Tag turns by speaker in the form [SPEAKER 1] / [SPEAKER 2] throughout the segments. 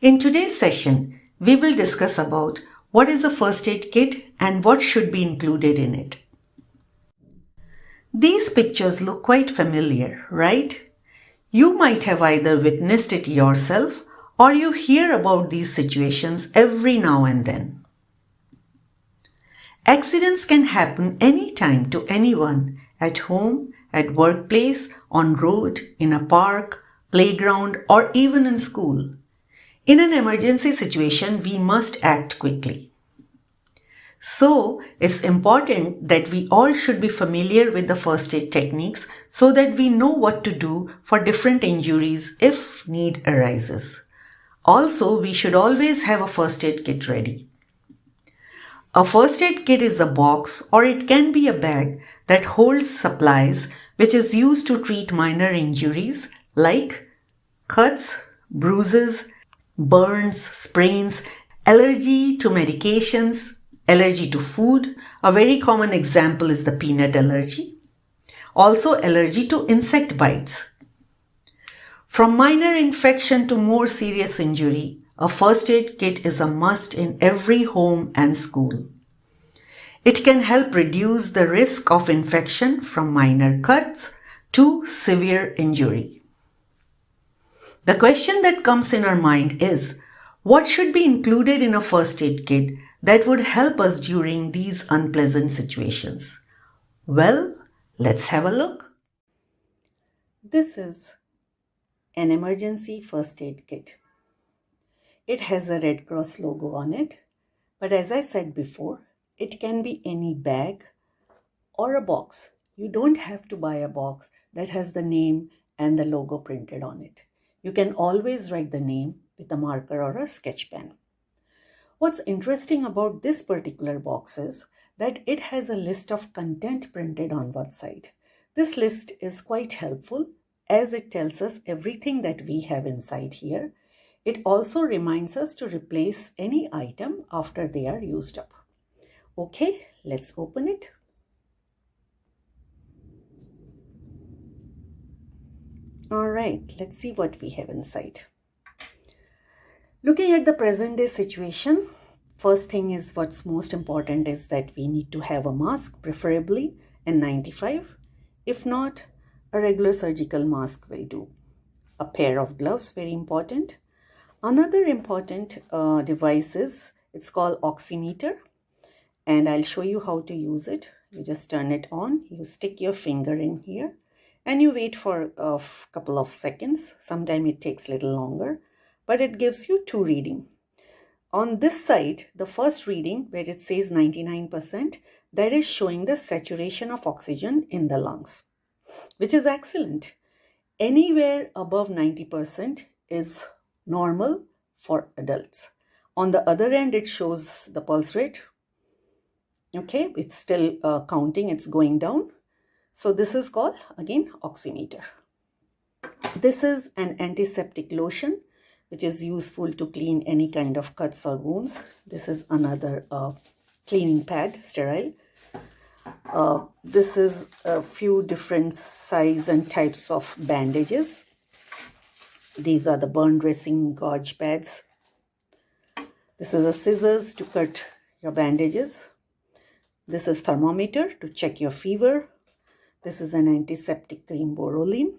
[SPEAKER 1] In today's session, we will discuss about what is a first aid kit and what should be included in it. These pictures look quite familiar, right? You might have either witnessed it yourself or you hear about these situations every now and then. Accidents can happen anytime to anyone, at home, at workplace, on road, in a park, playground, or even in school. In an emergency situation, we must act quickly. So, it's important that we all should be familiar with the first aid techniques so that we know what to do for different injuries if need arises. Also, we should always have a first aid kit ready. A first aid kit is a box or it can be a bag that holds supplies which is used to treat minor injuries like cuts, bruises, burns, sprains, allergy to medications, allergy to food. A very common example is the peanut allergy. Also allergy to insect bites. From minor infection to more serious injury, a first aid kit is a must in every home and school. It can help reduce the risk of infection from minor cuts to severe injury. The question that comes in our mind is, what should be included in a first aid kit that would help us during these unpleasant situations? Well, let's have a look. This is an emergency first aid kit. It has a Red Cross logo on it, but as I said before, it can be any bag or a box. You don't have to buy a box that has the name and the logo printed on it. You can always write the name with a marker or a sketch pen. What's interesting about this particular box is that it has a list of content printed on one side. This list is quite helpful as it tells us everything that we have inside here. It also reminds us to replace any item after they are used up. Okay, let's open it. All right, let's see what we have inside. Looking at the present day situation, first thing is what's most important is that we need to have a mask, preferably N95. If not, a regular surgical mask will do. A pair of gloves, very important. Another important device is, it's called oximeter, and I'll show you how to use it. You just turn it on, you stick your finger in here, and you wait for a couple of seconds. Sometimes it takes a little longer, but it gives you two readings. On this side, the first reading where it says 99%, that is showing the saturation of oxygen in the lungs, which is excellent. Anywhere above 90% is normal for adults. On the other end, it shows the pulse rate. Okay, it's still counting, it's going down. So this is called, again, oximeter. This is an antiseptic lotion, which is useful to clean any kind of cuts or wounds. This is another cleaning pad, sterile. This is a few different size and types of bandages. These are the burn dressing gauge pads. This is a scissors to cut your bandages. This is thermometer to check your fever. This is an antiseptic cream, Borolene.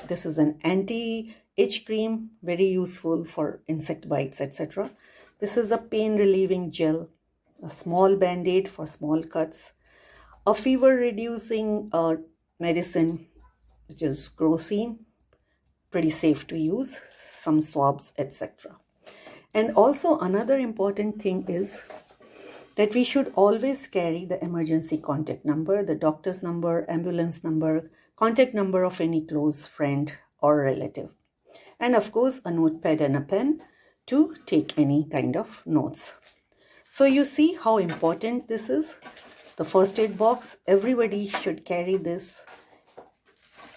[SPEAKER 1] This is an anti-itch cream, very useful for insect bites, etc. This is a pain relieving gel, a small band-aid for small cuts, a fever reducing medicine, which is Crocin, pretty safe to use, some swabs, etc. And also another important thing is that we should always carry the emergency contact number, the doctor's number, ambulance number, contact number of any close friend or relative. And of course, a notepad and a pen to take any kind of notes. So you see how important this is. The first aid box, everybody should carry this,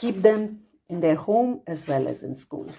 [SPEAKER 1] keep them in their home as well as in school.